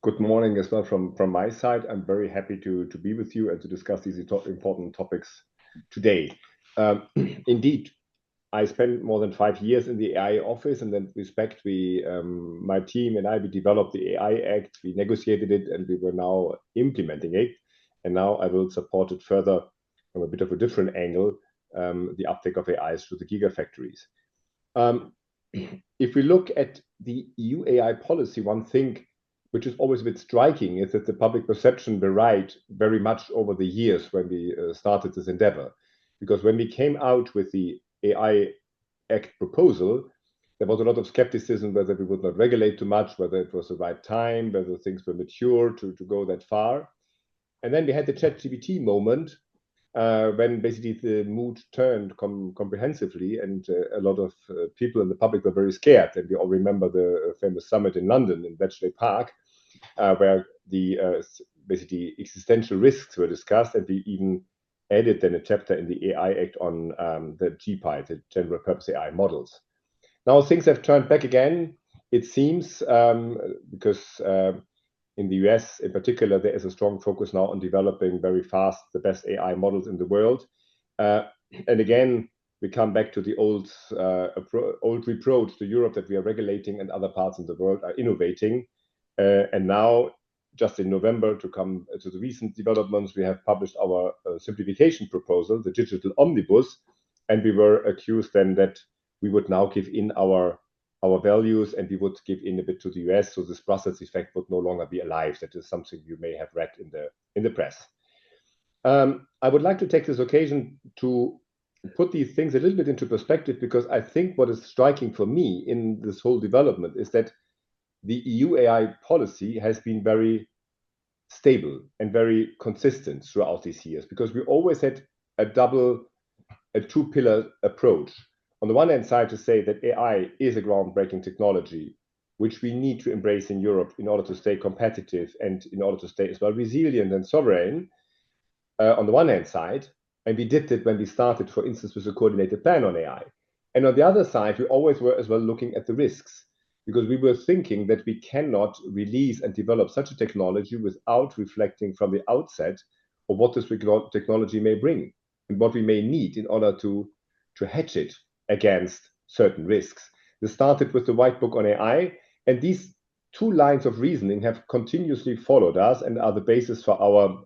Good morning as well from my side. I'm very happy to be with you and to discuss these important topics today. Indeed, I spent more than 5 years in the AI office, and in that respect, my team and we developed the AI Act, we negotiated it, and we were now implementing it. And now I will support it further from a bit of a different angle, the uptake of AI through the gigafactories. If we look at the EU AI policy, one thing which is always a bit striking is that the public perception varied very much over the years when we started this endeavor. Because when we came out with the AI Act proposal, there was a lot of skepticism whether we would not regulate too much, whether it was the right time, whether things were mature to go that far. And then we had the ChatGPT moment, when basically the mood turned comprehensively, and a lot of people in the public were very scared. And we all remember the famous summit in London in Bletchley Park, where the basically existential risks were discussed, and we even added then a chapter in the AI Act on the GPI, the general purpose AI models. Now things have turned back again, it seems, because in the US in particular, there is a strong focus now on developing very fast the best AI models in the world. And again, we come back to the old reproach to Europe that we are regulating and other parts of the world are innovating. And now, just in November, to come to the recent developments, we have published our simplification proposal, the digital omnibus, and we were accused then that we would now give in our values and we would give in a bit to the US, so this Brussels effect would no longer be alive. That is something you may have read in the press. I would like to take this occasion to put these things a little bit into perspective, because I think what is striking for me in this whole development is that the EU AI policy has been very stable and very consistent throughout these years, because we always had a two-pillar approach. On the one hand side, to say that AI is a groundbreaking technology, which we need to embrace in Europe in order to stay competitive and in order to stay as well resilient and sovereign, on the one hand side. And we did it when we started, for instance, with a coordinated plan on AI. And on the other side, we always were as well looking at the risks, because we were thinking that we cannot release and develop such a technology without reflecting from the outset of what this technology may bring and what we may need in order to hedge it against certain risks. This started with the white book on AI, and these two lines of reasoning have continuously followed us and are the basis for our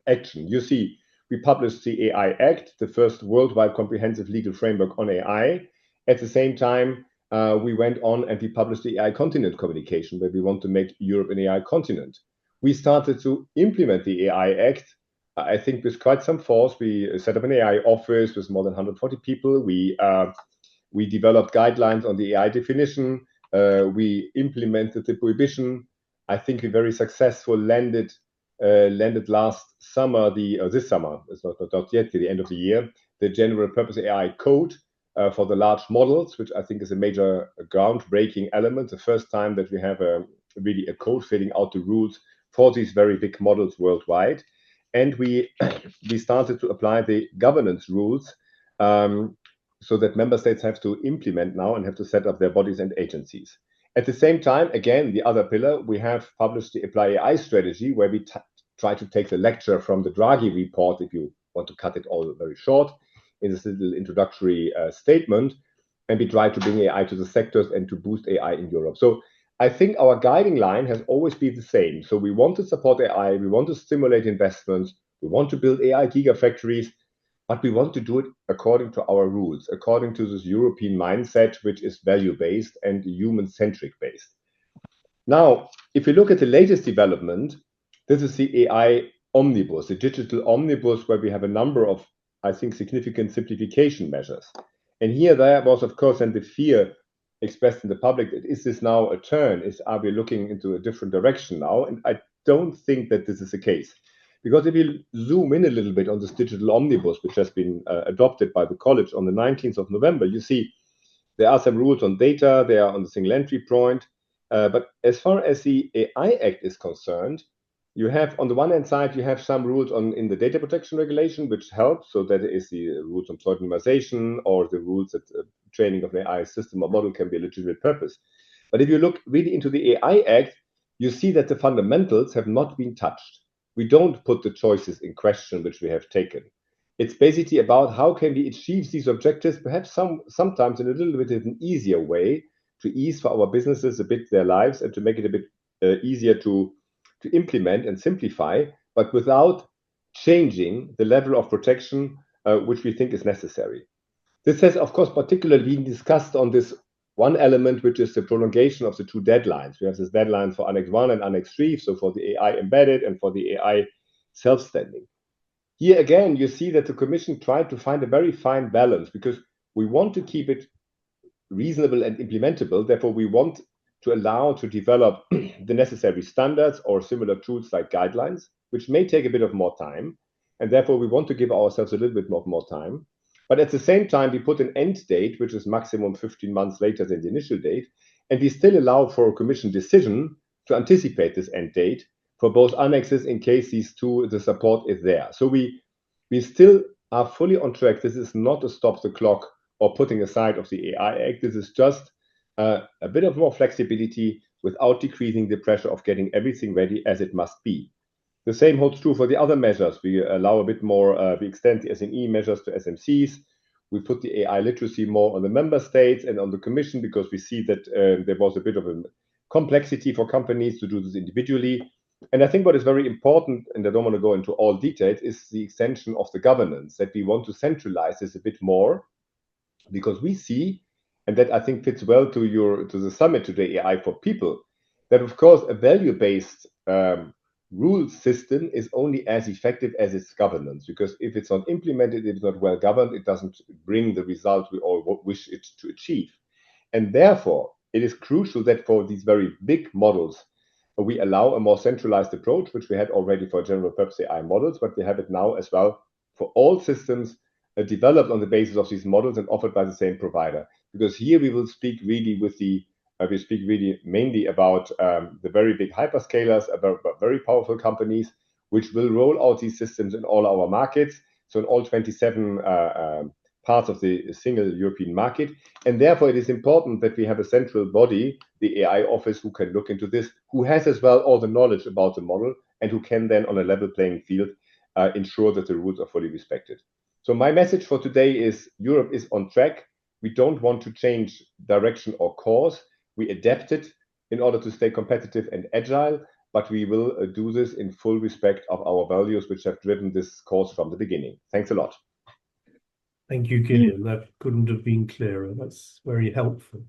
action. You see, we published the AI Act, the first worldwide comprehensive legal framework on AI. At the same time, we went on and we published the AI continent communication, where we want to make Europe an AI continent. We started to implement the AI Act, I think, with quite some force. We set up an AI office with more than 140 people. We developed guidelines on the AI definition. We implemented the prohibition. I think we very successful landed last summer, this summer, it's not yet, to the end of the year, the general purpose AI code for the large models, which I think is a major groundbreaking element. The first time that we have really a code filling out the rules for these very big models worldwide. And we started to apply the governance rules, so that member states have to implement now and have to set up their bodies and agencies. At the same time, again, the other pillar, we have published the Apply AI strategy, where we try to take the lecture from the Draghi report, if you want to cut it all very short, in this little introductory statement, and we try to bring AI to the sectors and to boost AI in Europe. So I think our guiding line has always been the same. So we want to support AI, we want to stimulate investments, we want to build AI gigafactories, but we want to do it according to our rules, according to this European mindset, which is value-based and human-centric based. Now, if you look at the latest development, this is the AI omnibus, the digital omnibus, where we have a number of, I think, significant simplification measures. And here there was, of course, and the fear expressed in the public, that is this now a turn? Are we looking into a different direction now? And I don't think that this is the case. Because if you zoom in a little bit on this digital omnibus, which has been adopted by the college on the 19th of November, you see there are some rules on data, they are on the single entry point. But as far as the AI Act is concerned, you have, on the one hand side, you have some rules in the data protection regulation, which helps. So that is the rules on pseudonymization, or the rules that training of an AI system or model can be a legitimate purpose. But if you look really into the AI Act, you see that the fundamentals have not been touched. We don't put the choices in question which we have taken. It's basically about how can we achieve these objectives, perhaps sometimes in a little bit of an easier way, to ease for our businesses a bit their lives and to make it a bit easier to implement and simplify, but without changing the level of protection which we think is necessary. This has, of course, particularly been discussed on this one element, which is the prolongation of the two deadlines. We have this deadline for Annex 1 and Annex 3, so for the AI embedded and for the AI self-standing. Here again, you see that the Commission tried to find a very fine balance because we want to keep it reasonable and implementable. Therefore, we want to allow to develop the necessary standards or similar tools like guidelines, which may take a bit of more time. And therefore, we want to give ourselves a little bit more time. But at the same time, we put an end date, which is maximum 15 months later than the initial date. And we still allow for a Commission decision to anticipate this end date for both annexes in case the support is there. So we still are fully on track. This is not a stop the clock or putting aside of the AI Act. This is just a bit of more flexibility without decreasing the pressure of getting everything ready as it must be. The same holds true for the other measures. We allow a bit more, we extend the SME measures to SMCs. We put the AI literacy more on the member states and on the Commission because we see that there was a bit of a complexity for companies to do this individually. And I think what is very important, and I don't want to go into all details, is the extension of the governance, that we want to centralize this a bit more, because we see, and that I think fits well to the summit today, AI4People, that of course a value-based rule system is only as effective as its governance, because if it's not implemented, it's not well governed, it doesn't bring the result we all wish it to achieve. And therefore, it is crucial that for these very big models, we allow a more centralized approach, which we had already for general purpose AI models, but we have it now as well for all systems developed on the basis of these models and offered by the same provider. Because here we will speak really we speak really mainly about the very big hyperscalers, about very powerful companies, which will roll out these systems in all our markets. So in all 27 parts of the single European market. And therefore, it is important that we have a central body, the AI office, who can look into this, who has as well all the knowledge about the model, and who can then, on a level playing field, ensure that the rules are fully respected. So my message for today is Europe is on track. We don't want to change direction or course. We adapt it in order to stay competitive and agile, but we will do this in full respect of our values, which have driven this course from the beginning. Thanks a lot. Thank you, Kilian. That couldn't have been clearer. That's very helpful.